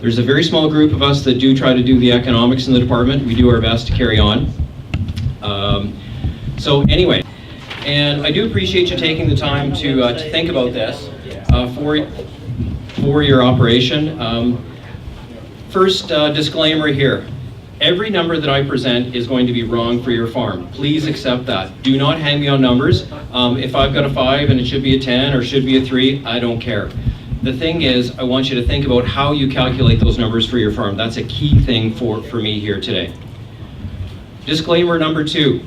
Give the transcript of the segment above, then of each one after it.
There's a very small group of us that do try to do the economics in the department. We do our best to carry on. So anyway, and I do appreciate you taking the time to think about this for your operation. First disclaimer here. Every number that I present is going to be wrong for your farm. Please accept that. Do not hang me on numbers. If I've got a 5 and it should be a 10 or should be a 3, I don't care. The thing is, I want you to think about how you calculate those numbers for your farm. That's a key thing for me here today. Disclaimer number 2.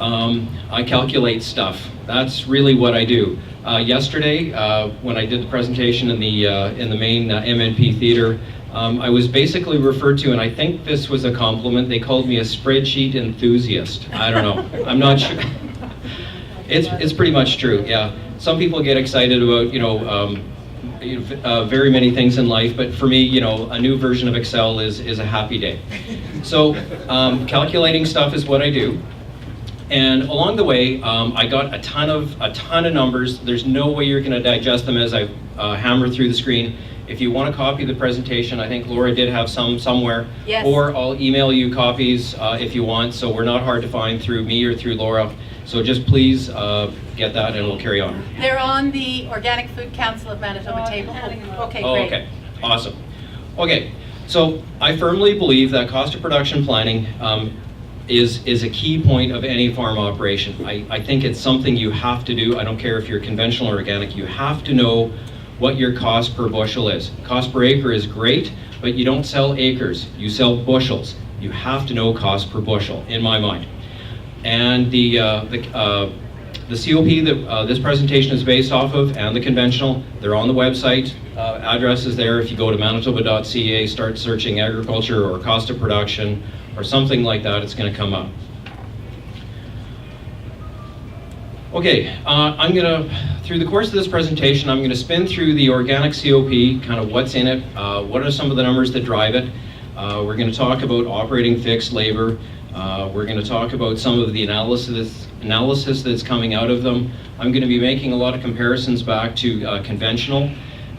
I calculate stuff. That's really what I do. Yesterday, when I did the presentation in the main MNP theater, I was basically referred to, and I think this was a compliment, they called me a spreadsheet enthusiast. I don't know. I'm not sure. It's pretty much true, yeah. Some people get excited about, very many things in life, but for me, a new version of Excel is a happy day. So calculating stuff is what I do. And along the way, I got a ton of numbers. There's no way you're going to digest them as I hammer through the screen. If you want a copy of the presentation, I think Laura did have some somewhere. Yes. Or I'll email you copies if you want. So we're not hard to find through me or through Laura. So just please get that and we'll carry on. They're on the Organic Food Council of Manitoba table. Okay, Oh, great. okay, awesome. Okay, so I firmly believe that cost of production planning is a key point of any farm operation. I think it's something you have to do. I don't care if you're conventional or organic, you have to know what your cost per bushel is. Cost per acre is great, but you don't sell acres, you sell bushels. You have to know cost per bushel, in my mind. And the COP that this presentation is based off of, and the conventional, they're on the website. Address is there. If you go to manitoba.ca, start searching agriculture or cost of production or something like that, it's going to come up. Okay, through the course of this presentation, I'm going to spin through the organic COP, kind of what's in it, what are some of the numbers that drive it. We're going to talk about operating fixed labor. We're going to talk about some of the analysis that's coming out of them. I'm going to be making a lot of comparisons back to conventional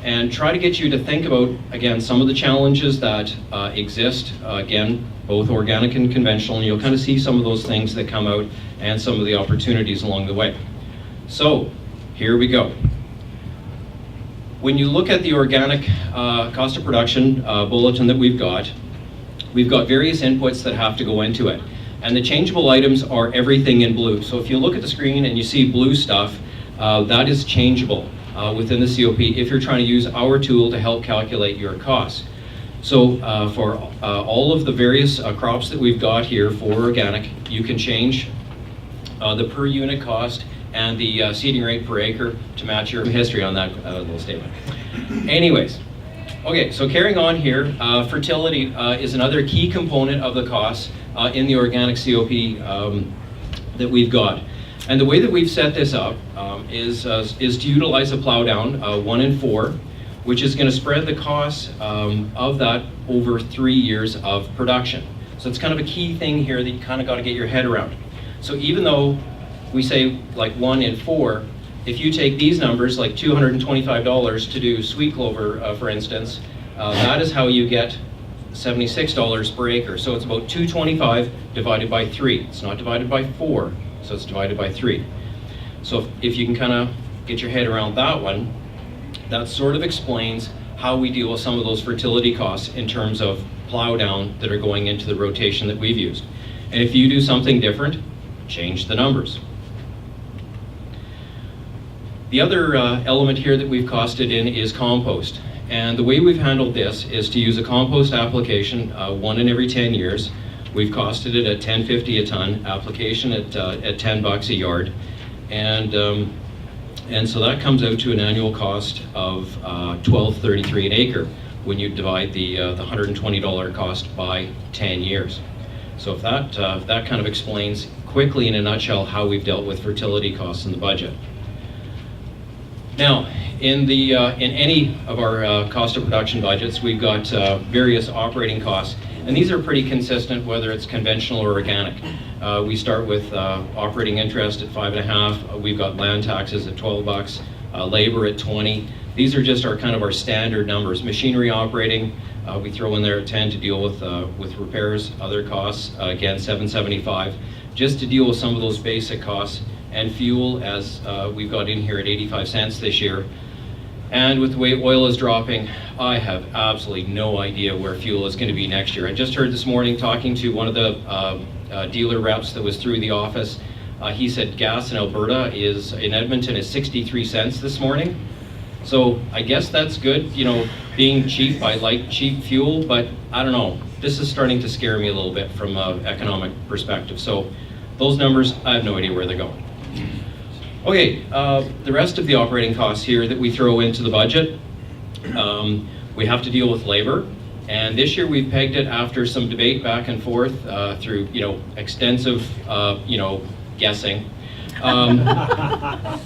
and try to get you to think about, again, some of the challenges that exist, again, both organic and conventional, and you'll kind of see some of those things that come out and some of the opportunities along the way. So, here we go. When you look at the organic cost of production bulletin that we've got various inputs that have to go into it. And the changeable items are everything in blue. So if you look at the screen and you see blue stuff, that is changeable within the COP if you're trying to use our tool to help calculate your costs. So for all of the various crops that we've got here for organic, you can change the per unit cost and the seeding rate per acre to match your history on that little statement. Anyways, okay, so carrying on here, fertility is another key component of the costs in the organic COP that we've got. And the way that we've set this up is to utilize a plow down 1 in 4, which is going to spread the costs of that over 3 years of production. So it's kind of a key thing here that you kind of got to get your head around. So even though we say like 1 in 4, if you take these numbers, like $225 to do sweet clover, for instance, that is how you get $76 per acre. So it's about $225 divided by 3. It's not divided by 4, so it's divided by 3. So if you can kind of get your head around that one, that sort of explains how we deal with some of those fertility costs in terms of plow down that are going into the rotation that we've used. And if you do something different, change the numbers. The other element here that we've costed in is compost. And the way we've handled this is to use a compost application 1 in every 10 years. We've costed it at $10.50 a ton, application at $10 a yard. And so that comes out to an annual cost of $12.33 an acre when you divide the $120 cost by 10 years. So if that kind of explains quickly in a nutshell how we've dealt with fertility costs in the budget. Now, in any of our cost of production budgets, we've got various operating costs, And these are pretty consistent whether it's conventional or organic. We start with operating interest at 5.5. We've got land taxes at $12, labor at 20. These are just our kind of our standard numbers. Machinery operating, we throw in there at 10 to deal with repairs, other costs, again $7.75, just to deal with some of those basic costs. And fuel, as we've got in here at 85 cents this year. And with the way oil is dropping, I have absolutely no idea where fuel is going to be next year. I just heard this morning talking to one of the dealer reps that was through the office. He said gas in Alberta in Edmonton is 63 cents this morning. So I guess that's good, you know, being cheap. I like cheap fuel, but I don't know. This is starting to scare me a little bit from an economic perspective. So those numbers, I have no idea where they're going. Okay, the rest of the operating costs here that we throw into the budget, we have to deal with labor. And this year we've pegged it after some debate back and forth through, you know, extensive, you know, guessing. I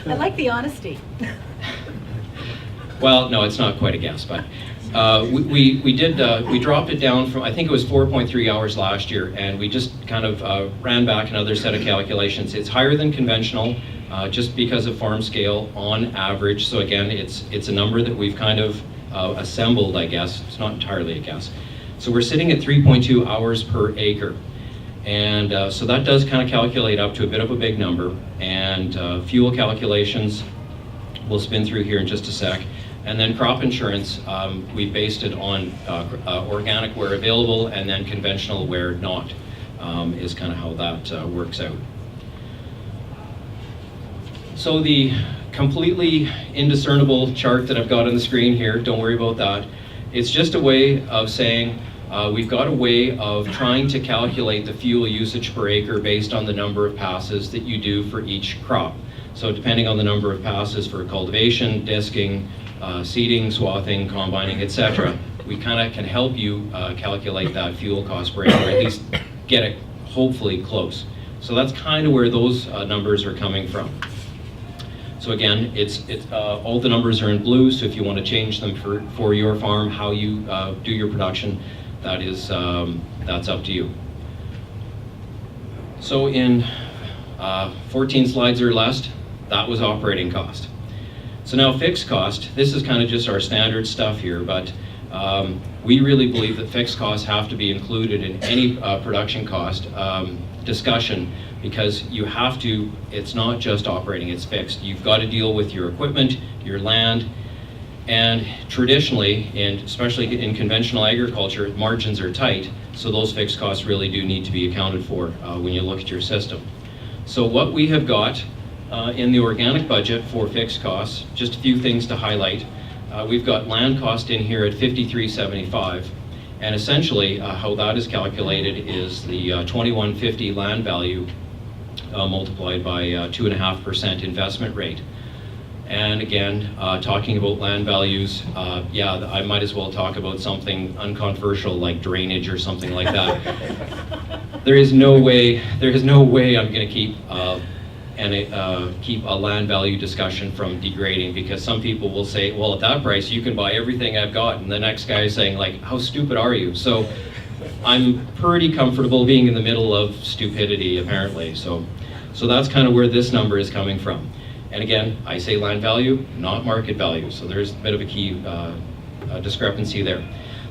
like the honesty. Well, no, it's not quite a guess, but we dropped it down from, I think it was 4.3 hours last year, and we just kind of ran back another set of calculations. It's higher than conventional, just because of farm scale on average. So again, it's a number that we've kind of assembled, I guess. It's not entirely a guess. So we're sitting at 3.2 hours per acre. And so that does kind of calculate up to a bit of a big number. And fuel calculations, we'll spin through here in just a sec. And then crop insurance, we based it on organic where available, and then conventional where not, is kind of how that works out. So the completely indiscernible chart that I've got on the screen here, don't worry about that. It's just a way of saying we've got a way of trying to calculate the fuel usage per acre based on the number of passes that you do for each crop. So depending on the number of passes for cultivation, disking, seeding, swathing, combining, etc., we kind of can help you calculate that fuel cost per acre, or at least get it hopefully close. So that's kind of where those numbers are coming from. So again, it's all the numbers are in blue, so if you want to change them for your farm, how you do your production, that is, that's up to you. So in 14 slides or less, that was operating cost. So now fixed cost, this is kind of just our standard stuff here, but we really believe that fixed costs have to be included in any production cost discussion, because you have to, it's not just operating, it's fixed. You've got to deal with your equipment, your land, and traditionally, and especially in conventional agriculture, margins are tight, so those fixed costs really do need to be accounted for when you look at your system. So what we have got in the organic budget for fixed costs, just a few things to highlight. We've got land cost in here at $53.75, and essentially how that is calculated is the $21.50 land value multiplied by 2.5% investment rate. And again, talking about land values, yeah, I might as well talk about something uncontroversial like drainage or something like that. There is no way I'm going to keep keep a land value discussion from degrading, because some people will say, well, at that price you can buy everything I've got, and the next guy is saying, like, how stupid are you? So I'm pretty comfortable being in the middle of stupidity, apparently. So that's kind of where this number is coming from. And again, I say land value, not market value, so there's a bit of a key discrepancy there.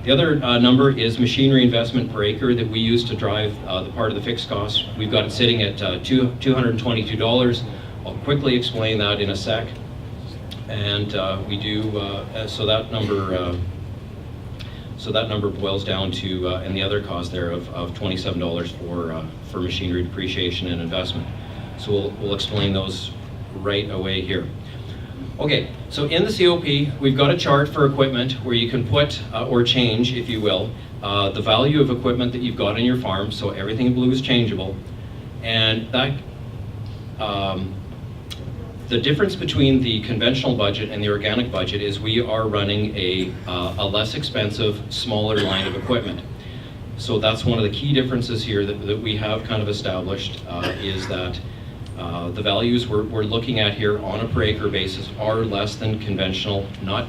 The other number is machinery investment per acre that we use to drive the part of the fixed costs. We've got it sitting at $222. I'll quickly explain that in a sec. And we do, so that number boils down to, and the other cost there of $27 for machinery depreciation and investment. So we'll explain those right away here. Okay, so in the COP, we've got a chart for equipment where you can put, or change, if you will, the value of equipment that you've got in your farm, so everything in blue is changeable. And that, the difference between the conventional budget and the organic budget is we are running a less expensive, smaller line of equipment. So that's one of the key differences here that we have kind of established, is that the values we're looking at here on a per acre basis are less than conventional, not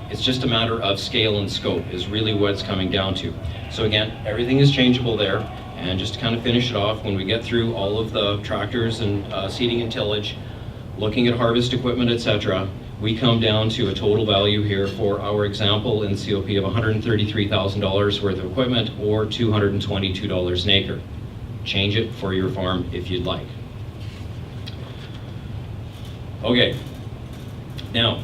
It's just a matter of scale and scope is really what it's coming down to. So again, everything is changeable there. And just to kind of finish it off, when we get through all of the tractors and seeding and tillage, looking at harvest equipment, etc., we come down to a total value here for our example in COP of $133,000 worth of equipment or $222 an acre. Change it for your farm if you'd like. Okay, now,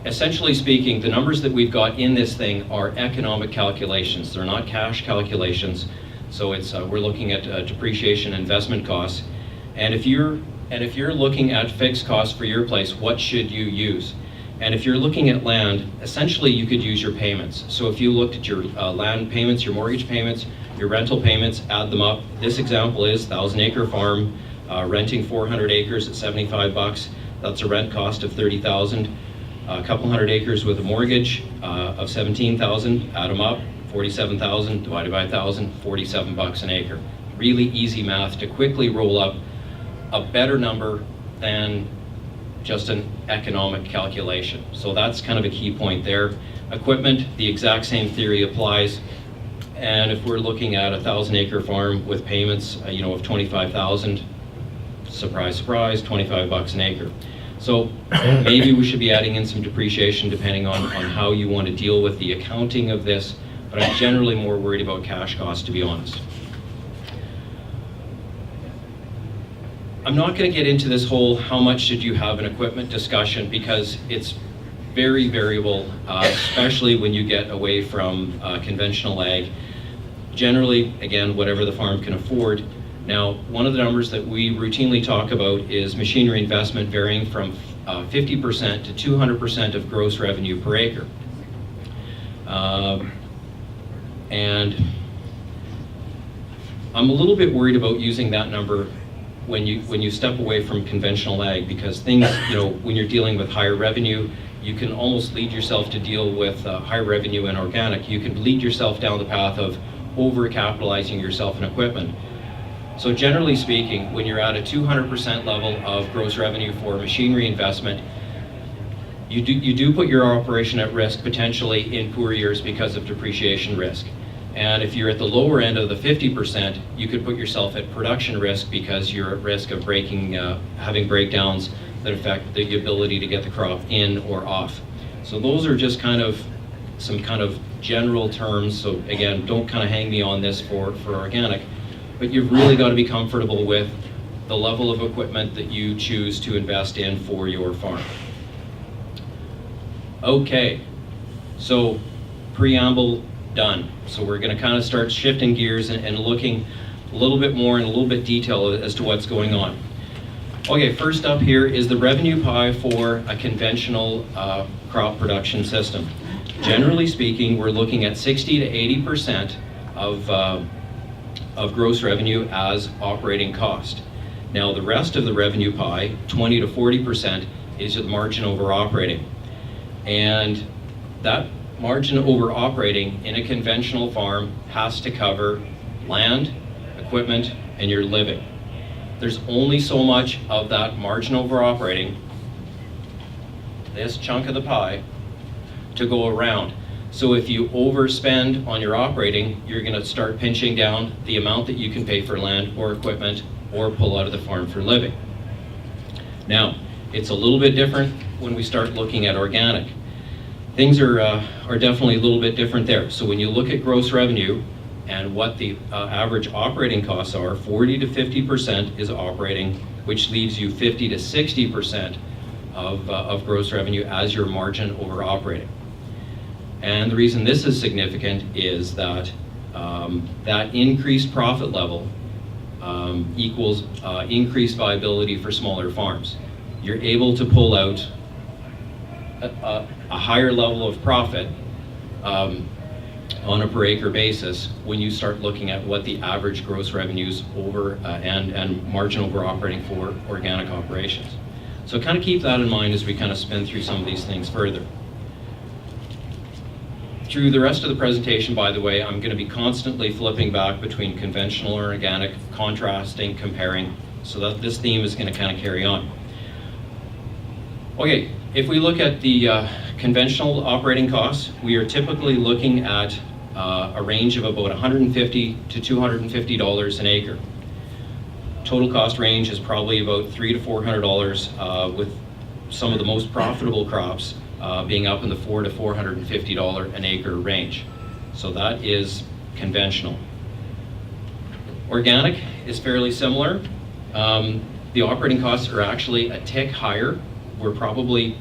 essentially speaking, the numbers that we've got in this thing are economic calculations. They're not cash calculations. So it's we're looking at depreciation, investment costs, and if you're looking at fixed costs for your place, what should you use? And if you're looking at land, essentially you could use your payments. So if you looked at your land payments, your mortgage payments, your rental payments, add them up. This example is 1,000-acre farm, renting 400 acres at $75. That's a rent cost of $30,000. A couple hundred acres with a mortgage of $17,000. Add them up, 47,000 divided by 1,000, $47 an acre. Really easy math to quickly roll up a better number than just an economic calculation. So that's kind of a key point there. Equipment, the exact same theory applies. And if we're looking at a 1,000-acre farm with payments, of 25,000, surprise, surprise, $25 an acre. So maybe we should be adding in some depreciation depending on how you want to deal with the accounting of this, but I'm generally more worried about cash costs, to be honest. I'm not going to get into this whole how much should you have an equipment discussion because it's very variable, especially when you get away from conventional ag. Generally, again, whatever the farm can afford. Now, one of the numbers that we routinely talk about is machinery investment varying from 50% to 200% of gross revenue per acre. And I'm a little bit worried about using that number when you step away from conventional ag, because things, when you're dealing with higher revenue, you can almost lead yourself to deal with high revenue and organic. You can lead yourself down the path of over-capitalizing yourself in equipment. So generally speaking, when you're at a 200% level of gross revenue for machinery investment, you do put your operation at risk potentially in poor years because of depreciation risk. And if you're at the lower end of the 50%, you could put yourself at production risk because you're at risk of having breakdowns that affect the ability to get the crop in or off. So those are just some kind of general terms. So again, don't kind of hang me on this for organic, but you've really got to be comfortable with the level of equipment that you choose to invest in for your farm. Okay, so preamble done. So we're going to kind of start shifting gears and looking a little bit more in a little bit detail as to what's going on. Okay, first up here is the revenue pie for a conventional crop production system. Generally speaking, we're looking at 60 to 80% of gross revenue as operating cost. Now the rest of the revenue pie, 20 to 40%, is the margin over operating. And that margin over operating in a conventional farm has to cover land, equipment, and your living. There's only so much of that margin over operating, this chunk of the pie, to go around. So if you overspend on your operating, you're going to start pinching down the amount that you can pay for land or equipment or pull out of the farm for living. Now, it's a little bit different when we start looking at organic. Things are definitely a little bit different there. So when you look at gross revenue and what the average operating costs are, 40 to 50% is operating, which leaves you 50 to 60% of gross revenue as your margin over operating. And the reason this is significant is that that increased profit level equals increased viability for smaller farms. You're able to pull out a higher level of profit on a per acre basis when you start looking at what the average gross revenues over and margin over operating for organic operations. So kind of keep that in mind as we kind of spin through some of these things further. Through the rest of the presentation, by the way, I'm going to be constantly flipping back between conventional and organic, contrasting, comparing, so that this theme is going to kind of carry on. Okay, if we look at the conventional operating costs, we are typically looking at a range of about $150 to $250 an acre. Total cost range is probably about $300 to $400, with some of the most profitable crops being up in the $400 to $450 an acre range. So that is conventional. Organic is fairly similar. The operating costs are actually a tick higher. We're probably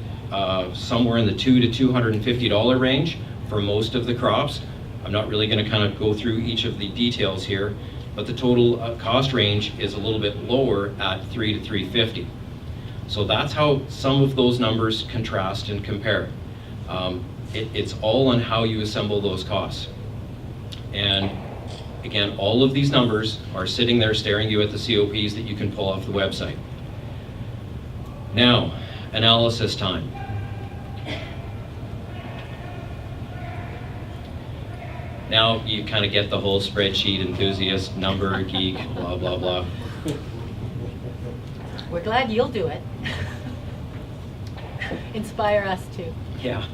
somewhere in the $200 to $250 range for most of the crops. I'm not really going to kind of go through each of the details here, but the total cost range is a little bit lower at $300 to $350. So that's how some of those numbers contrast and compare. It's all on how you assemble those costs. And again, all of these numbers are sitting there staring you at the COPs that you can pull off the website. Now, analysis time. Now you kind of get the whole spreadsheet enthusiast, number geek, blah, blah, blah. We're glad you'll do it. Inspire us too. Yeah,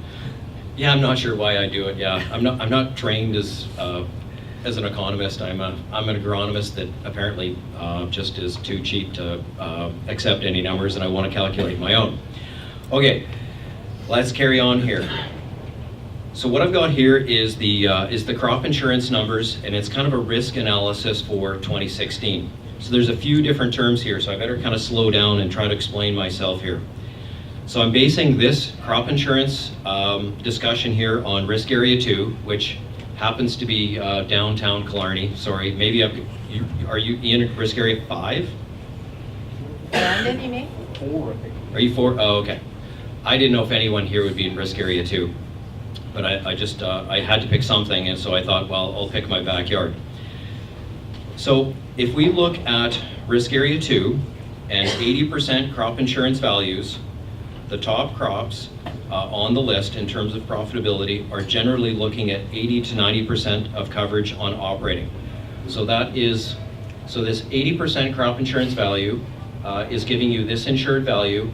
I'm not sure why I do it. Yeah, I'm not trained as an economist. I'm an agronomist that apparently just is too cheap to accept any numbers, and I want to calculate my own. Okay, let's carry on here. So what I've got here is the crop insurance numbers, and it's kind of a risk analysis for 2016. So there's a few different terms here, so I better kind of slow down and try to explain myself here. So I'm basing this crop insurance discussion here on risk area 2, which happens to be downtown Killarney. Sorry, maybe are you in risk area 5? Brandon, you mean? 4, I think. Are you 4? Oh, okay. I didn't know if anyone here would be in risk area 2. But I had to pick something, and so I thought, well, I'll pick my backyard. So if we look at risk area 2 and 80% crop insurance values, the top crops on the list in terms of profitability are generally looking at 80 to 90% of coverage on operating. So this 80% crop insurance value is giving you this insured value,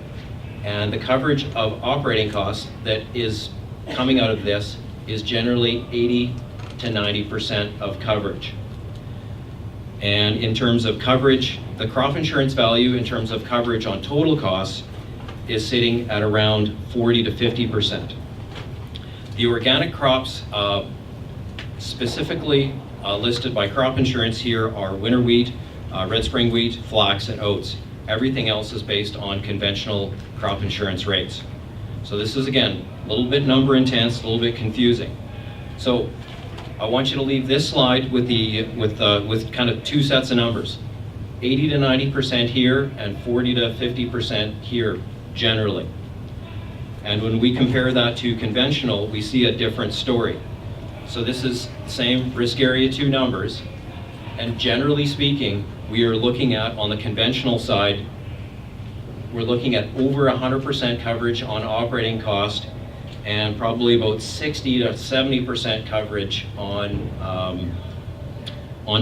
and the coverage of operating costs that is coming out of this is generally 80 to 90% of coverage. And in terms of coverage, the crop insurance value in terms of coverage on total costs is sitting at around 40 to 50%. The organic crops specifically listed by crop insurance here are winter wheat, red spring wheat, flax, and oats. Everything else is based on conventional crop insurance rates. So this is, again, a little bit number intense, a little bit confusing. So I want you to leave this slide with kind of two sets of numbers. 80 to 90% here and 40 to 50% here, generally. And when we compare that to conventional, we see a different story. So this is the same risk area 2 numbers, and generally speaking, we are looking at, on the conventional side, we're looking at over 100% coverage on operating cost and probably about 60 to 70% coverage on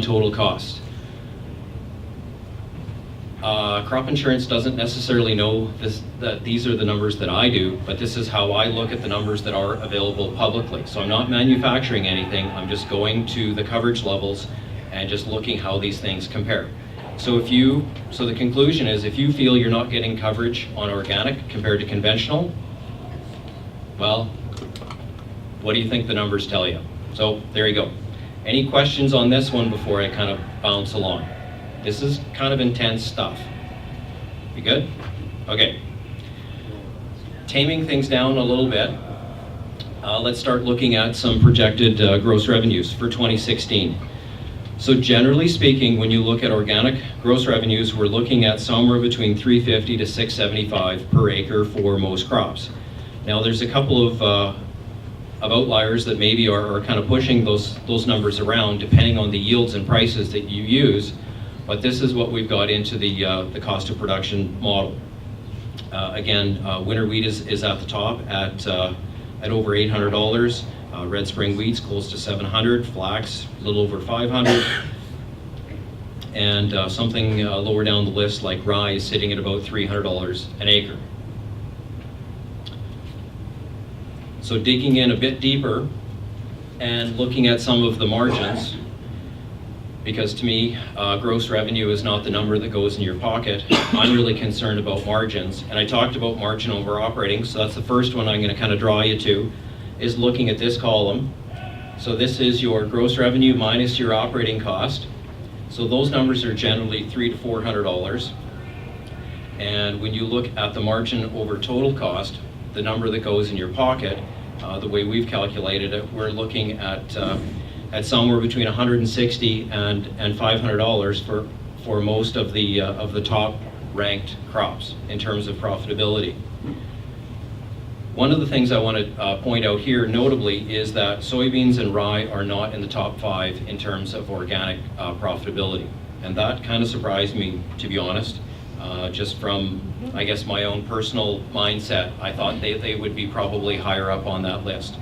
total cost. Crop insurance doesn't necessarily know that these are the numbers that I do, but this is how I look at the numbers that are available publicly. So I'm not manufacturing anything, I'm just going to the coverage levels and just looking how these things compare. So the conclusion is, if you feel you're not getting coverage on organic compared to conventional, well, what do you think the numbers tell you? So there you go. Any questions on this one before I kind of bounce along? This is kind of intense stuff. You good? Okay. Taming things down a little bit, let's start looking at some projected gross revenues for 2016. So generally speaking, when you look at organic gross revenues, we're looking at somewhere between $350 to $675 per acre for most crops. Now there's a couple of outliers that maybe are kind of pushing those numbers around depending on the yields and prices that you use, but this is what we've got into the cost of production model. Again, winter wheat is at the top at over $800. Red spring wheat's close to $700, flax a little over $500, and something lower down the list like rye is sitting at about $300 an acre. So digging in a bit deeper and looking at some of the margins, because to me, gross revenue is not the number that goes in your pocket. I'm really concerned about margins. And I talked about margin over operating, so that's the first one I'm going to kind of draw you to, is looking at this column. So this is your gross revenue minus your operating cost. So those numbers are generally $300 to $400. And when you look at the margin over total cost, the number that goes in your pocket, the way we've calculated it, we're looking at somewhere between $160 and $500 for most of the top ranked crops in terms of profitability. One of the things I want to point out here notably is that soybeans and rye are not in the top 5 in terms of organic profitability. And that kind of surprised me, to be honest, just from, I guess, my own personal mindset. I thought they would be probably higher up on that list.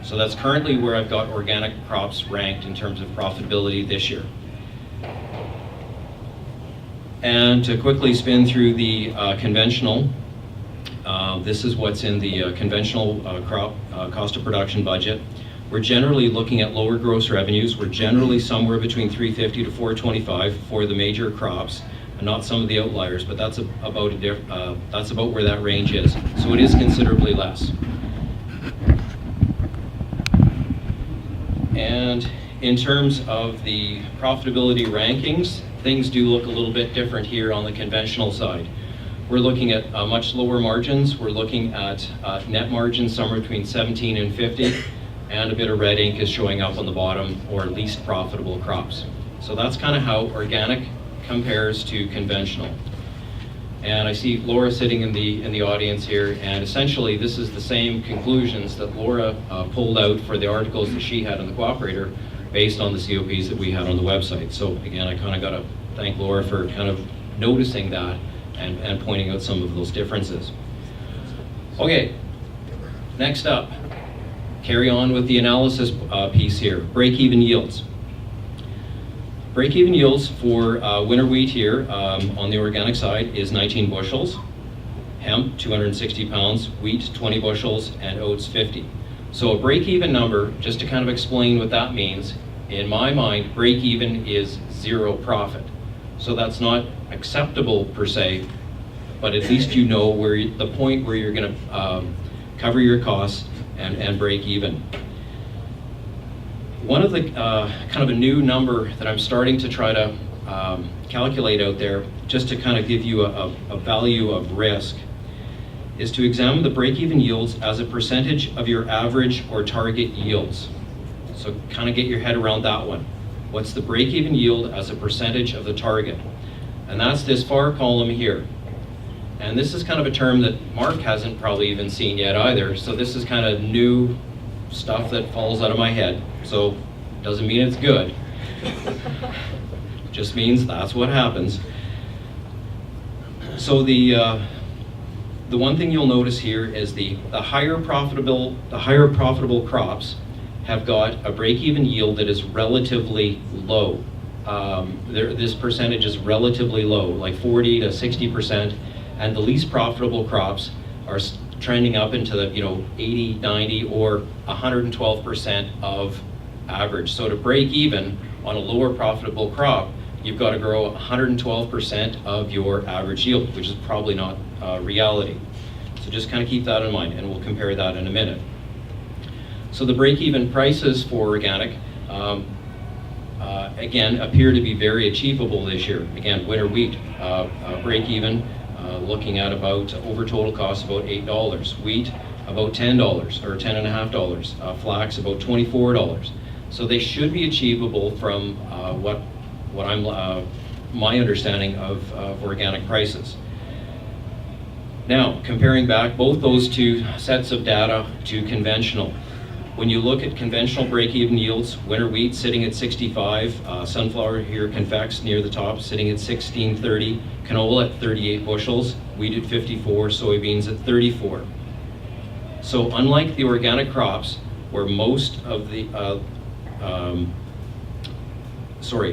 So that's currently where I've got organic crops ranked in terms of profitability this year. And to quickly spin through the conventional, this is what's in the conventional crop cost of production budget. We're generally looking at lower gross revenues. We're generally somewhere between $350 to $425 for the major crops, and not some of the outliers, but that's about where that range is. So it is considerably less. And in terms of the profitability rankings, things do look a little bit different here on the conventional side. We're looking at much lower margins. We're looking at net margins somewhere between 17 and 50, and a bit of red ink is showing up on the bottom, or least profitable crops. So that's kind of how organic compares to conventional. And I see Laura sitting in the audience here, and essentially this is the same conclusions that Laura pulled out for the articles that she had in the Cooperator based on the COPs that we had on the website. So again, I kind of got to thank Laura for kind of noticing that and pointing out some of those differences. Okay, next up, carry on with the analysis piece here, break-even yields. Break-even yields for winter wheat here on the organic side is 19 bushels, hemp 260 pounds, wheat 20 bushels, and oats 50. So a break-even number, just to kind of explain what that means, in my mind, break-even is zero profit. So that's not acceptable per se, but at least you know where the point where you're going to cover your costs and break even. One of the kind of a new number that I'm starting to try to calculate out there, just to kind of give you a value of risk, is to examine the break-even yields as a percentage of your average or target yields. So kind of get your head around that one. What's the break-even yield as a percentage of the target? And that's this far column here. And this is kind of a term that Mark hasn't probably even seen yet either. So this is kind of new stuff that falls out of my head. So doesn't mean it's good. Just means that's what happens. So the one thing you'll notice here is the higher profitable crops have got a break-even yield that is relatively low. This percentage is relatively low, like 40 to 60%, and the least profitable crops are trending up into the 80, 90, or 112% of average. So to break even on a lower profitable crop, you've got to grow 112% of your average yield, which is probably not reality. So just kind of keep that in mind, and we'll compare that in a minute. So the break-even prices for organic, again, appear to be very achievable this year. Again, winter wheat, break-even, looking at about over total cost about $8. Wheat, about $10 or $10.50. Flax, about $24. So they should be achievable from what I'm my understanding of organic prices. Now, comparing back both those two sets of data to conventional. When you look at conventional break-even yields, winter wheat sitting at 65, sunflower here, Confex near the top, sitting at 1630, canola at 38 bushels, wheat at 54, soybeans at 34. So unlike the organic crops, where most of the,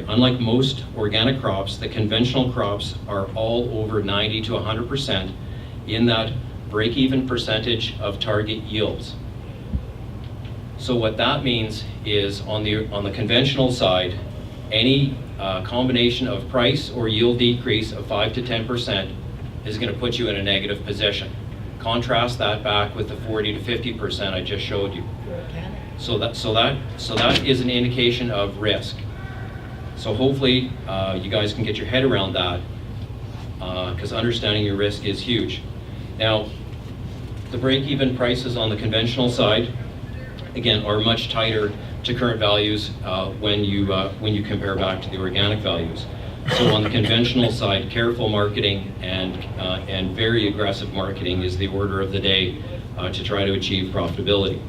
unlike most organic crops, the conventional crops are all over 90 to 100% in that break-even percentage of target yields. So what that means is on the conventional side, any combination of price or yield decrease of 5 to 10% is going to put you in a negative position. Contrast that back with the 40 to 50% I just showed you. So that is an indication of risk. So hopefully you guys can get your head around that, because understanding your risk is huge. Now, the break-even prices on the conventional side, again, are much tighter to current values when you compare back to the organic values. So on the conventional side, careful marketing and very aggressive marketing is the order of the day to try to achieve profitability.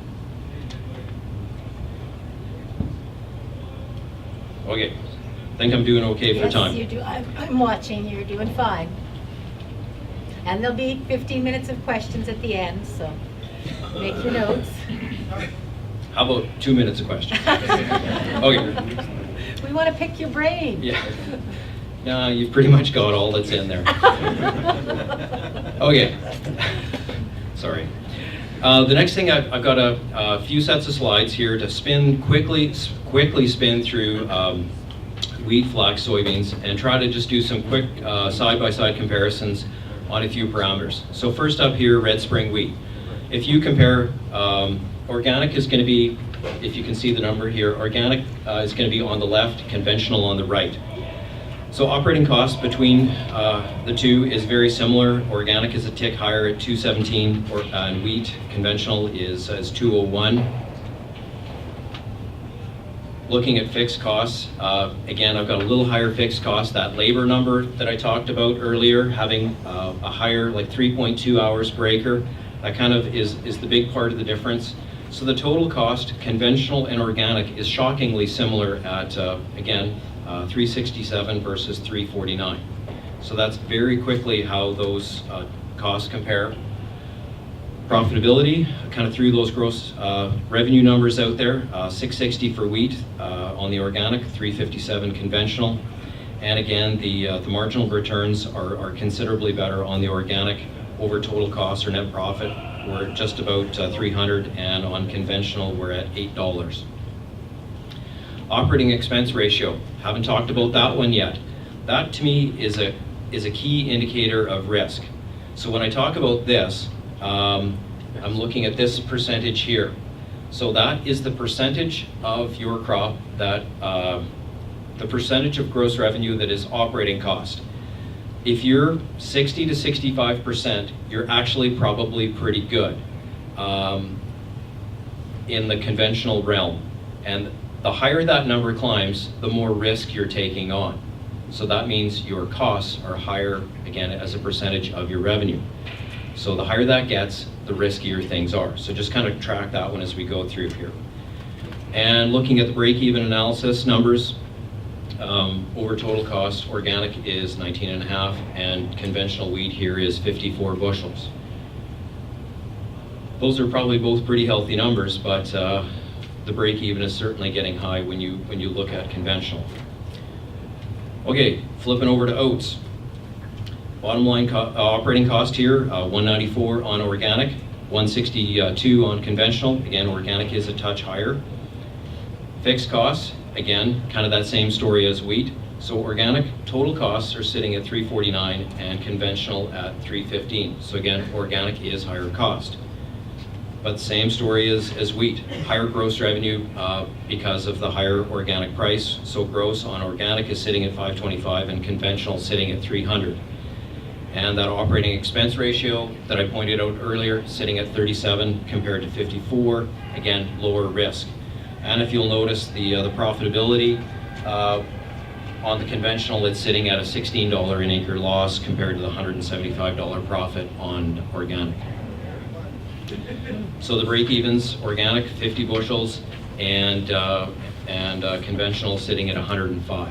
Okay, I think I'm doing okay for time. Yes, you do. I'm watching. You're doing fine. And there'll be 15 minutes of questions at the end, so make your notes. How about 2 minutes of questions? Okay. We want to pick your brain. Yeah. Yeah, you've pretty much got all that's in there. Okay. Sorry. The next thing, I've got a few sets of slides here to quickly spin through wheat, flax, soybeans, and try to just do some quick side-by-side comparisons on a few parameters. So first up here, red spring wheat. If you compare, organic is going to be, if you can see the number here, organic is going to be on the left, conventional on the right. So operating costs between the two is very similar. Organic is a tick higher at 217, and wheat conventional is 201. Looking at fixed costs, again, I've got a little higher fixed cost. That labor number that I talked about earlier, having a higher, like 3.2 hours per acre, that kind of is the big part of the difference. So the total cost, conventional and organic, is shockingly similar at, again, 367 versus 349. So that's very quickly how those costs compare. Profitability, I kind of threw those gross revenue numbers out there. 660 for wheat on the organic, 357 conventional. And again, the marginal returns are considerably better on the organic over total cost or net profit. We're just about 300, and on conventional we're at $8. Operating expense ratio, haven't talked about that one yet. That to me is a key indicator of risk. So when I talk about this, I'm looking at this percentage here. So that is the percentage of your crop that, the percentage of gross revenue that is operating cost. If you're 60 to 65%, you're actually probably pretty good in the conventional realm. And the higher that number climbs, the more risk you're taking on. So that means your costs are higher, again, as a percentage of your revenue. So the higher that gets, the riskier things are. So just kind of track that one as we go through here. And looking at the break-even analysis numbers, over total cost, organic is 19.5, and conventional wheat here is 54 bushels. Those are probably both pretty healthy numbers, but the break-even is certainly getting high when you look at conventional. Okay, flipping over to oats. Bottom line operating cost here, 194 on organic, 162 on conventional. Again, organic is a touch higher. Fixed costs, again, kind of that same story as wheat. So organic total costs are sitting at 349 and conventional at 315. So again, organic is higher cost. But the same story as wheat. Higher gross revenue because of the higher organic price. So gross on organic is sitting at 525 and conventional sitting at 300. And that operating expense ratio that I pointed out earlier, sitting at 37 compared to 54, again, lower risk. And if you'll notice the profitability on the conventional, it's sitting at a $16 an acre loss compared to the $175 profit on organic. So the break-evens, organic 50 bushels, and conventional sitting at 105.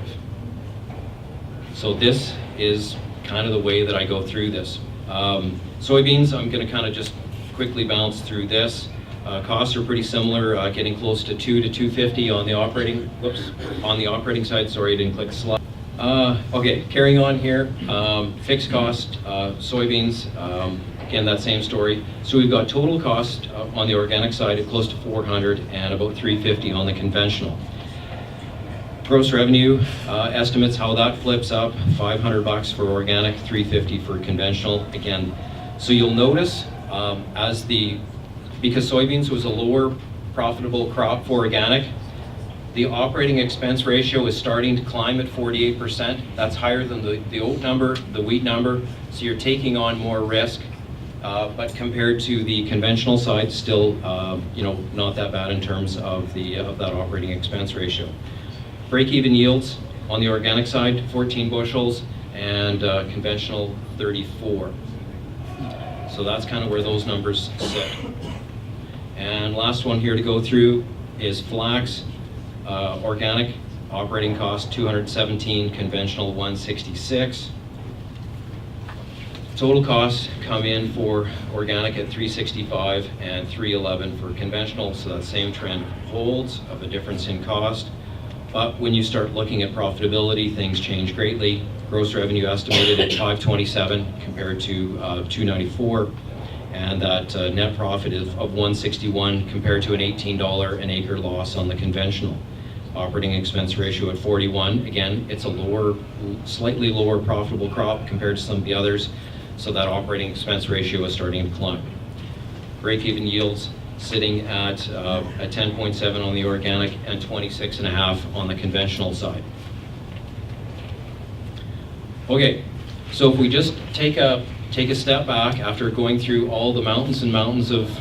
So this is kind of the way that I go through this. Soybeans, I'm going to kind of just quickly bounce through this. Costs are pretty similar, getting close to 2 to 250 on the operating. Whoops, on the operating side. Sorry, I didn't click the slide. Okay, carrying on here. Fixed cost soybeans. again, that same story. So we've got total cost on the organic side of close to 400 and about 350 on the conventional. Gross revenue estimates how that flips up, $500 for organic, $350 for conventional. Again, so you'll notice because soybeans was a lower profitable crop for organic, the operating expense ratio is starting to climb at 48%. That's higher than the oat number, the wheat number, so you're taking on more risk. But compared to the conventional side, still not that bad in terms of that operating expense ratio. Break-even yields on the organic side, 14 bushels, and conventional 34. So that's kind of where those numbers sit. And last one here to go through is flax. Organic operating cost 217, conventional 166. Total costs come in for organic at 365 and 311 for conventional, so that same trend holds of a difference in cost. But when you start looking at profitability, things change greatly. Gross revenue estimated at 527 compared to 294, and that net profit is of 161 compared to an $18 an acre loss on the conventional. Operating expense ratio at 41. Again, it's a slightly lower profitable crop compared to some of the others, so that operating expense ratio is starting to climb. Break-even yields sitting at 10.7 on the organic and 26.5 on the conventional side. Okay, so if we just take a step back after going through all the mountains and mountains of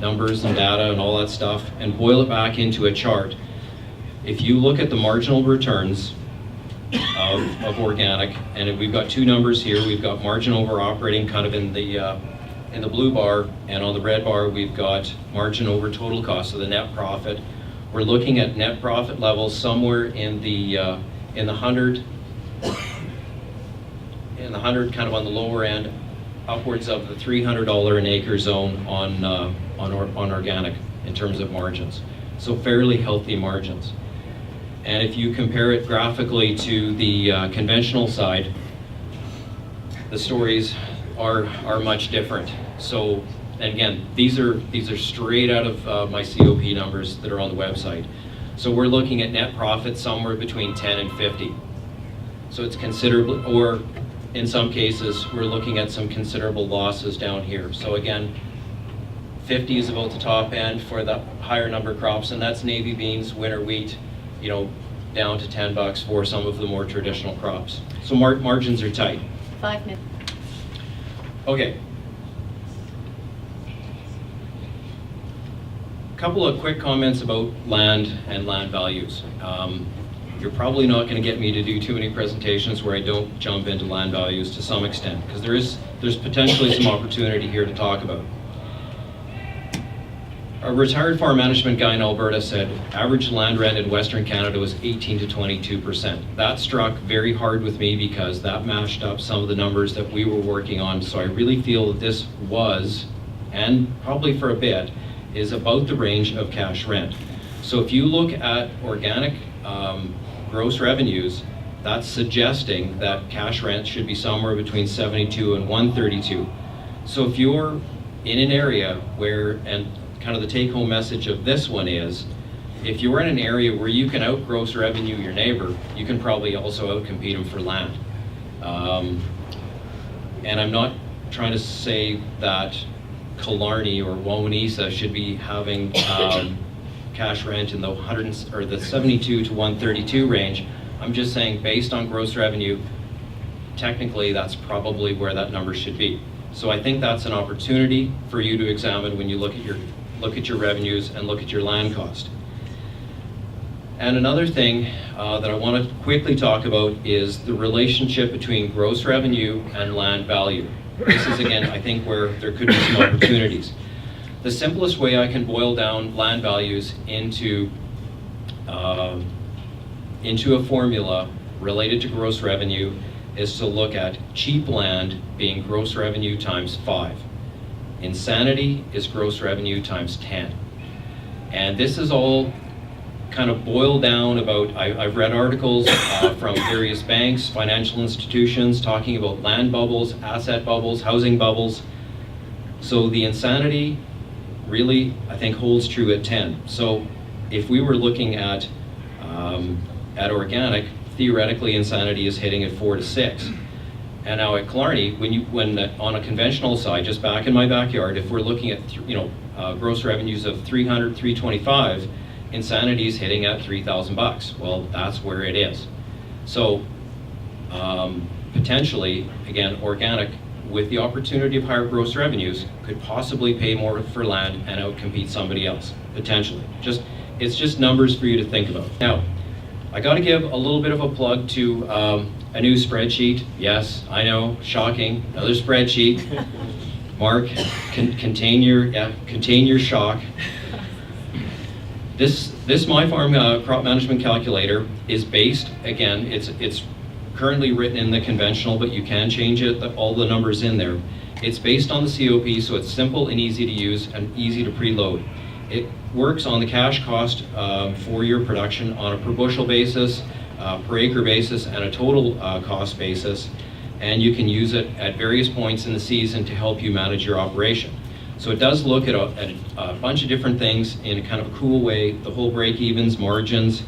numbers and data and all that stuff and boil it back into a chart, if you look at the marginal returns of organic, and we've got two numbers here, we've got margin over operating kind of in the blue bar, and on the red bar we've got margin over total cost, so the net profit. We're looking at net profit levels somewhere in the 100 kind of on the lower end, upwards of the $300 an acre zone on organic in terms of margins. So fairly healthy margins. And if you compare it graphically to the conventional side, the stories are much different. So, and again, these are straight out of my COP numbers that are on the website. So we're looking at net profit somewhere between 10 and 50. So it's considerable, or in some cases, we're looking at some considerable losses down here. So again, 50 is about the top end for the higher number crops, and that's navy beans, winter wheat, down to $10 for some of the more traditional crops. So margins are tight. 5 minutes. Okay. A couple of quick comments about land and land values. You're probably not going to get me to do too many presentations where I don't jump into land values to some extent, because there's potentially some opportunity here to talk about. A retired farm management guy in Alberta said average land rent in Western Canada was 18 to 22%. That struck very hard with me because that matched up some of the numbers that we were working on. So I really feel that this was, and probably for a bit, is about the range of cash rent. So if you look at organic gross revenues, that's suggesting that cash rent should be somewhere between 72 and 132. So if you're in an area where, and kind of the take-home message of this one is, if you're in an area where you can out-gross revenue your neighbor, you can probably also out-compete him for land. And I'm not trying to say that Killarney or Wawanesa should be having cash rent in the 72 to 132 range. I'm just saying, based on gross revenue, technically that's probably where that number should be. So I think that's an opportunity for you to examine when you look at your revenues and look at your land cost. And another thing that I want to quickly talk about is the relationship between gross revenue and land value. This is, again, I think, where there could be some opportunities. The simplest way I can boil down land values into a formula related to gross revenue is to look at cheap land being gross revenue times 5. Insanity is gross revenue times 10. And this is all kind of boiled down about, I've read articles from various banks, financial institutions, talking about land bubbles, asset bubbles, housing bubbles. So the insanity really, I think, holds true at 10. So if we were looking at organic, theoretically insanity is hitting at 4 to 6. And now at Killarney, when on a conventional side, just back in my backyard, if we're looking at gross revenues of 300, 325, insanity is hitting at $3,000. Well, that's where it is. So potentially, again, organic, with the opportunity of higher gross revenues, could possibly pay more for land and outcompete somebody else, potentially. It's just numbers for you to think about. Now, I got to give a little bit of a plug to a new spreadsheet. Yes, I know, shocking, another spreadsheet. Mark, contain your shock. This My Farm crop management calculator is based, again, it's currently written in the conventional, but you can change it, all the numbers in there. It's based on the COP, so it's simple and easy to use and easy to preload. It works on the cash cost for your production on a per bushel basis, per acre basis, and a total cost basis, and you can use it at various points in the season to help you manage your operation. So it does look at a bunch of different things in a kind of a cool way, the whole break-evens, margins,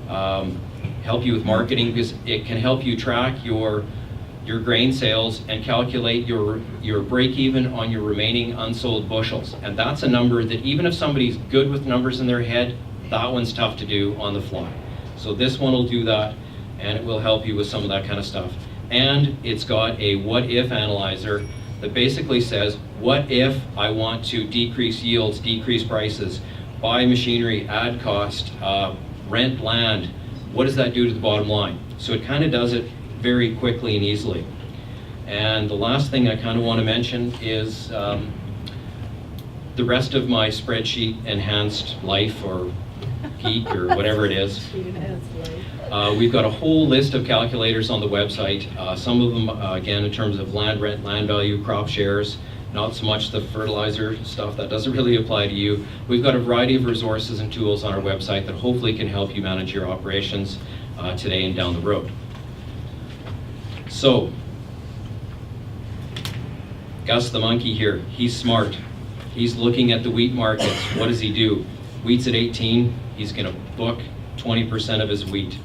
help you with marketing, because it can help you track your grain sales and calculate your break-even on your remaining unsold bushels. And that's a number that even if somebody's good with numbers in their head, that one's tough to do on the fly. So this one will do that, and it will help you with some of that kind of stuff. And it's got a what-if analyzer that basically says, what if I want to decrease yields, decrease prices, buy machinery, add cost, rent land, what does that do to the bottom line? So it kind of does it very quickly and easily. And the last thing I kind of want to mention is the rest of my spreadsheet enhanced life or geek or whatever it is. We've got a whole list of calculators on the website. Some of them, again, in terms of land rent, land value, crop shares, not so much the fertilizer stuff, that doesn't really apply to you. We've got a variety of resources and tools on our website that hopefully can help you manage your operations today and down the road. So, Gus the monkey here, he's smart. He's looking at the wheat markets. What does he do? Wheat's at 18, he's gonna book 20% of his wheat.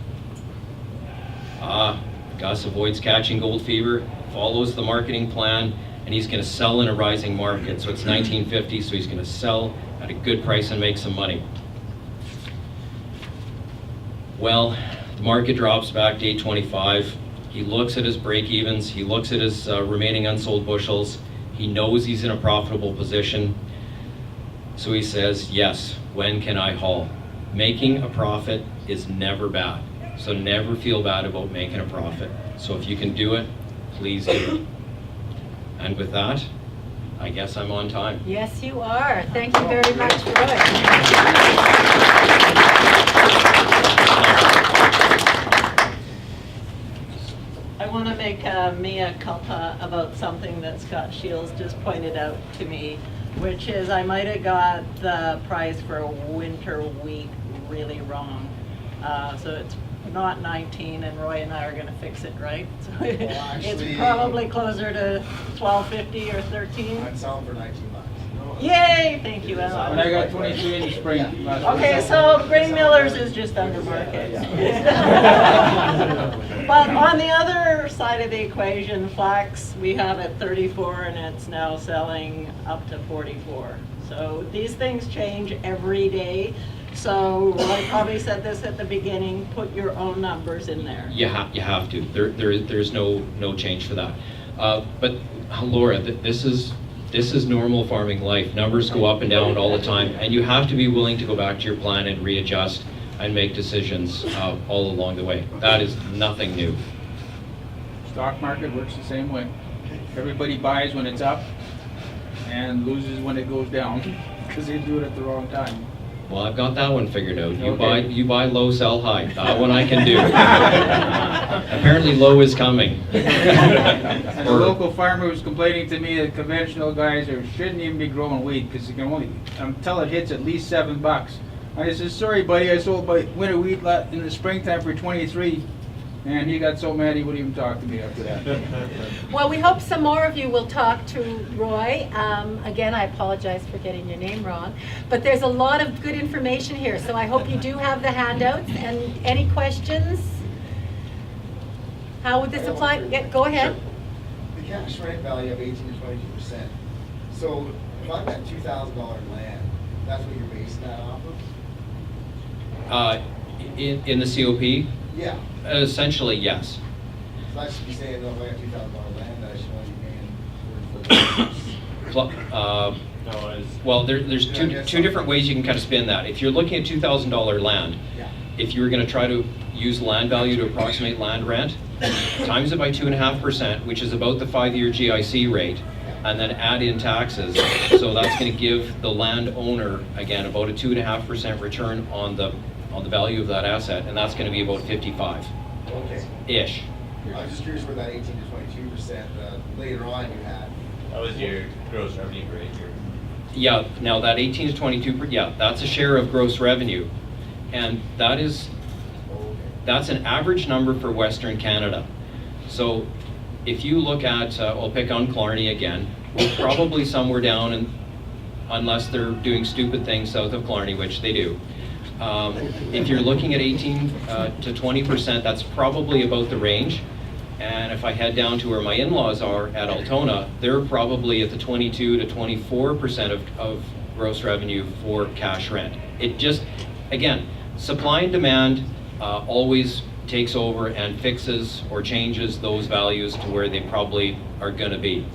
Gus avoids catching gold fever, follows the marketing plan, and he's gonna sell in a rising market. So it's 1950, so he's gonna sell at a good price and make some money. Well, the market drops back to 825. He looks at his break-evens, he looks at his remaining unsold bushels, he knows he's in a profitable position, so he says, yes, when can I haul? Making a profit is never bad, so never feel bad about making a profit. So if you can do it, please do it. And with that, I guess I'm on time. Yes, you are. Thank you very much, Roy. I want to make a mea culpa about something that Scott Shields just pointed out to me, which is I might have got the price for winter wheat really wrong. So it's not 19, and Roy and I are going to fix it, right? So it's probably closer to 12.50 or 13. I'd sell them for 19 bucks. Yay! Thank you, And Alan. I got 23 in the spring. Okay, so Grain Millers is just under market. But on the other side of the equation, Flax, we have at 34 and it's now selling up to 44. So these things change every day. So I probably said this at the beginning, put your own numbers in there. You have to. There's no change for that. But Laura, this is normal farming life. Numbers go up and down all the time, and you have to be willing to go back to your plan and readjust and make decisions all along the way. That is nothing new. Stock market works the same way. Everybody buys when it's up and loses when it goes down because they do it at the wrong time. Well, I've got that one figured out. Okay. You buy low, sell high. That one I can do. Apparently low is coming. And the local farmer was complaining to me that conventional guys shouldn't even be growing wheat because you can only, until it hits at least $7. And I said, sorry buddy, I sold my winter wheat in the springtime for 23. And he got so mad he wouldn't even talk to me after that. Well, we hope some more of you will talk to Roy. Again, I apologize for getting your name wrong, but there's a lot of good information here, so I hope you do have the handouts. And any questions? How would this apply? Yeah, go ahead. The cash rent value of 18 to 22%. So if I've got $2,000 land, that's what you're basing that off of? In the COP, Yeah. essentially, yes. So I should be saying, though, if I got $2,000 land, I should only be paying Well, there's two different ways you can kind of spin that. If you're looking at $2,000 land, Yeah. if you were going to try to use land value to approximate land rent, times it by 2.5%, which is about the 5-year GIC rate, and then add in taxes. So that's going to give the landowner, again, about a 2.5% return on the value of that asset, and that's going to be about 55-ish. Okay. I was just curious where that 18 to 22% later on you had. That was your gross revenue rate. Yeah, now that 18 to 22, yeah, that's a share of gross revenue, and that's an average number for Western Canada. So if you look at, I'll pick on Killarney again, we're probably somewhere down, unless they're doing stupid things south of Killarney, which they do. If you're looking at 18 to 20%, that's probably about the range. And if I head down to where my in-laws are at Altona, they're probably at the 22 to 24% of gross revenue for cash rent. It just, again, supply and demand always takes over and fixes or changes those values to where they probably are going to be.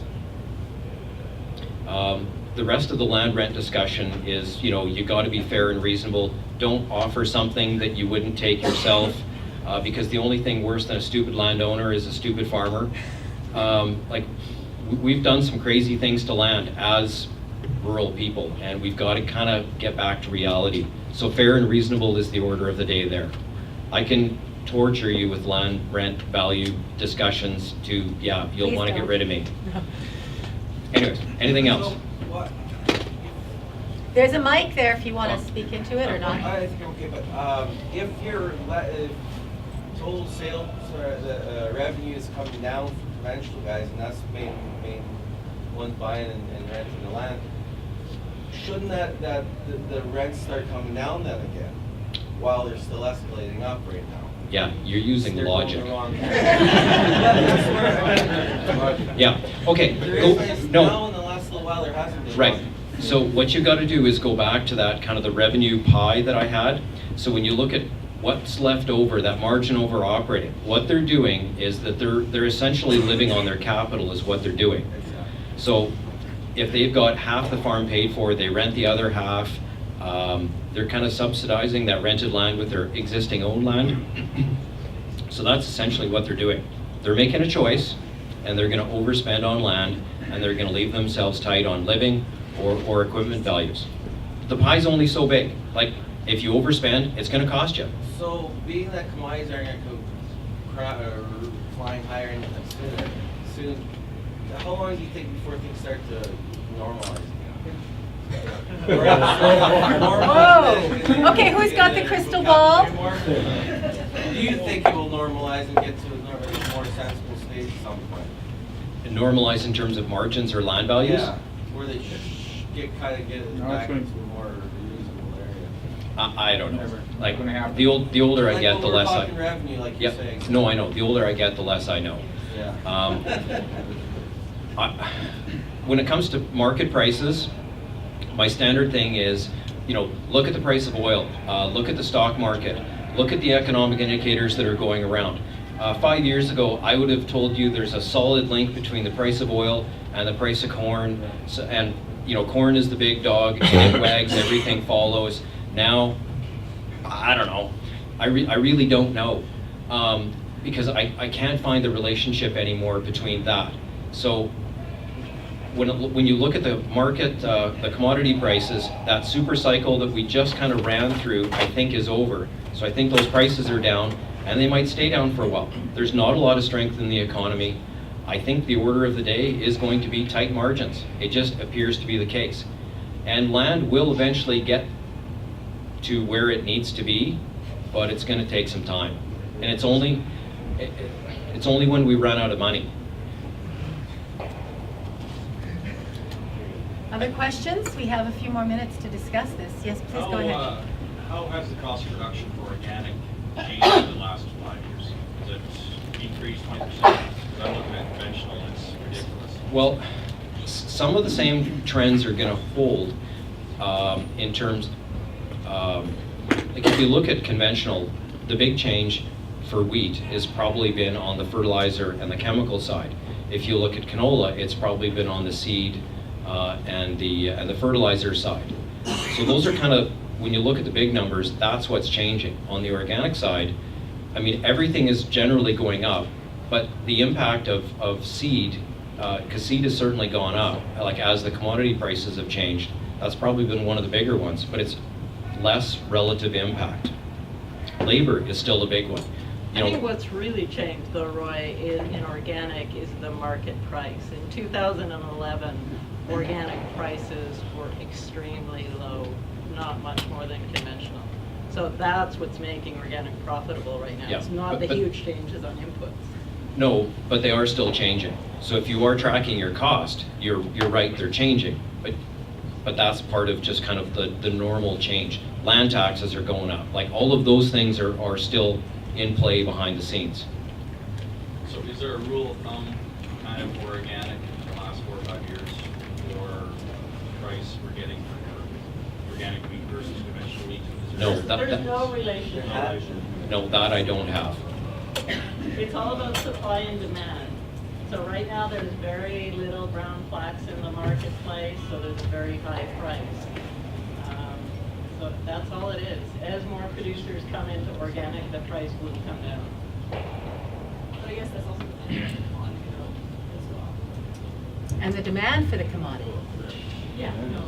The rest of the land rent discussion is, you got to be fair and reasonable. Don't offer something that you wouldn't take yourself, because the only thing worse than a stupid landowner is a stupid farmer. We've done some crazy things to land as rural people, and we've got to kind of get back to reality. So fair and reasonable is the order of the day there. I can torture you with land rent value discussions to, yeah, you'll Please want to get don't. rid of me. Anyways, anything else? There's a mic there if you want to speak into it or not. I think okay, but if your total sales revenue is coming down for conventional guys, and that's the main ones buying and renting the land, shouldn't the rents start coming down then again, while they're still escalating up right now? Yeah, you're using They're going logic. the wrong- Yeah, okay, There go, is no. now in the last little while there hasn't been. Right. So what you've got to do is go back to that kind of the revenue pie that I had. So when you look at what's left over, that margin over operating, what they're doing is that they're essentially living on their capital is what they're doing. So if they've got half the farm paid for, they rent the other half, they're kind of subsidizing that rented land with their existing owned land. So that's essentially what they're doing. They're making a choice, and they're going to overspend on land, and they're going to leave themselves tight on living or equipment values. The pie's only so big. Like, if you overspend, it's going to cost you. So being that commodities are going to go flying higher and soon, how long do you think before things start to normalize again? Whoa! Okay, who's got the crystal ball? Do you think it will normalize and get to a more sensible stage at some point? Normalize in terms of margins or land values? Yeah, where they get No, back it's into going a more reasonable area. I don't know. Never. Like, Gonna happen. the older I Like get, when the we're less I... talking revenue, like you're Yep. saying. No, I know. The older I get, the less I know. Yeah. When it comes to market prices, my standard thing is, look at the price of oil, look at the stock market, look at the economic indicators that are going around. 5 years ago, I would have told you there's a solid link between the price of oil and the price of corn. And corn is the big dog, it wags, everything follows. Now, I don't know. I really don't know. Because I can't find the relationship anymore between that. So when you look at the market, the commodity prices, that super cycle that we just kind of ran through, I think is over. So I think those prices are down, and they might stay down for a while. There's not a lot of strength in the economy. I think the order of the day is going to be tight margins. It just appears to be the case. And land will eventually get to where it needs to be, but it's going to take some time. And it's only, It's only when we run out of money. Other questions? We have a few more minutes to discuss this. Yes, please go ahead. How has the cost of production for organic changed in the last 5 years? Has it increased 20%? Because I'm looking at conventional, it's ridiculous. Well, some of the same trends are going to hold in terms, like if you look at conventional, the big change for wheat has probably been on the fertilizer and the chemical side. If you look at canola, it's probably been on the seed and the fertilizer side. So those are kind of, when you look at the big numbers, that's what's changing. On the organic side, I mean, everything is generally going up, but the impact of seed, because seed has certainly gone up, like as the commodity prices have changed, that's probably been one of the bigger ones, but it's less relative impact. Labor is still a big one. I think what's really changed though, Roy, in organic is the market price. In 2011, organic prices were extremely low, not much more than conventional. So that's what's making organic profitable right now. Yeah, It's not the but- huge changes on inputs. No, but they are still changing. So if you are tracking your cost, you're right, they're changing. But that's part of just kind of the normal change. Land taxes are going up. Like all of those things are still in play behind the scenes. So is there a rule of thumb kind of for organic in the last 4 or 5 years for price we're getting for organic wheat versus conventional wheat? Is No, there- There's no no relationship. relation? No, that I don't have. It's all about supply and demand. So right now, there's very little brown flax in the marketplace, so there's a very high price. So that's all it is. As more producers come into organic, the price will come down. But I guess that's also dependent on the commodity though, as well. And the demand for the commodity. Yeah, no.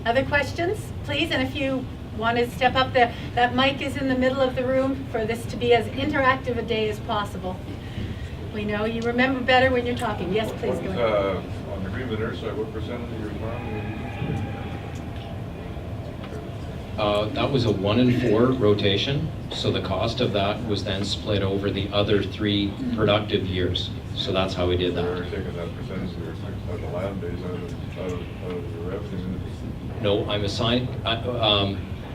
Other questions, please? And if you want to step up there, that mic is in the middle of the room for this to be as interactive a day as possible. We know you remember better when you're talking. Yes, please go ahead. On the green manure side, what percentage of your farm are you? That was a 1 in 4 rotation, so the cost of that was then split over the other 3 productive years. So that's how we did They're that. taking that percentage of the land base out of your revenue. No, I'm assigning,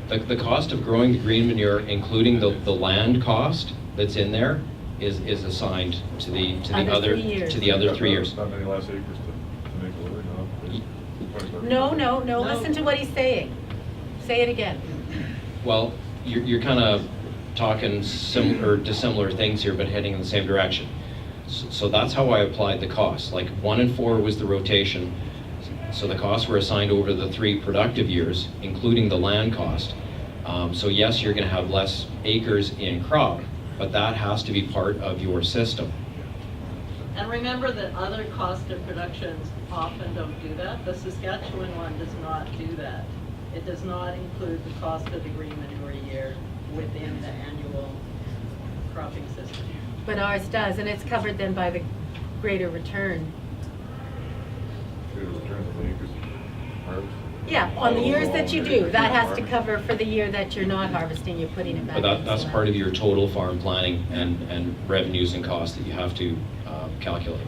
the cost of growing the green manure, including the land cost that's in there, is assigned to the Other other 3 years. to the other 3 years. Not many less acres to make a living off. No, listen to what he's saying. Say it again. Well, you're kind of talking dissimilar things here, but heading in the same direction. So that's how I applied the cost. Like 1 in 4 was the rotation, so the costs were assigned over the 3 productive years, including the land cost. So yes, you're going to have less acres in crop, but that has to be part of your system. And remember that other cost of productions often don't do that. The Saskatchewan one does not do that. It does not include the cost of the green manure year within the annual cropping system. But ours does, and it's covered then by the greater return. Yeah, on the years that you do, that has to cover for the year that you're not harvesting, you're putting it back. But that's part of your total farm planning and revenues and costs that you have to calculate.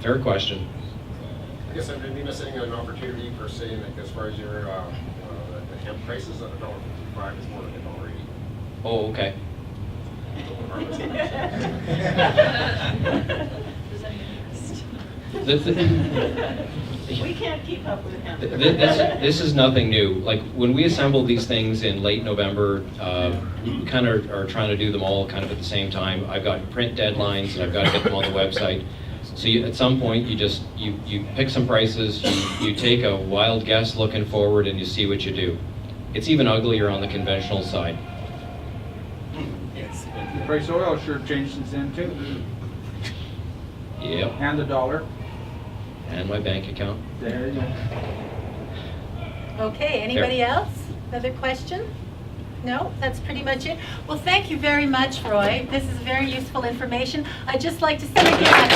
Fair question. I guess I'd be missing an opportunity for saying that as far as your the hemp prices at $1.55 is more than $1.80. Oh, okay. We can't keep up with him. This is nothing new. Like when we assembled these things in late November, we kind of are trying to do them all kind of at the same time. I've got print deadlines and I've got to get them on the website. So at some point you pick some prices, you take a wild guess looking forward and you see what you do. It's even uglier on the conventional side. The price of oil sure changed since then too. Yep. And the dollar. And my bank account. There you go. Okay, anybody else? Another question? No, that's pretty much it. Well, thank you very much, Roy. This is very useful information. I'd just like to say again,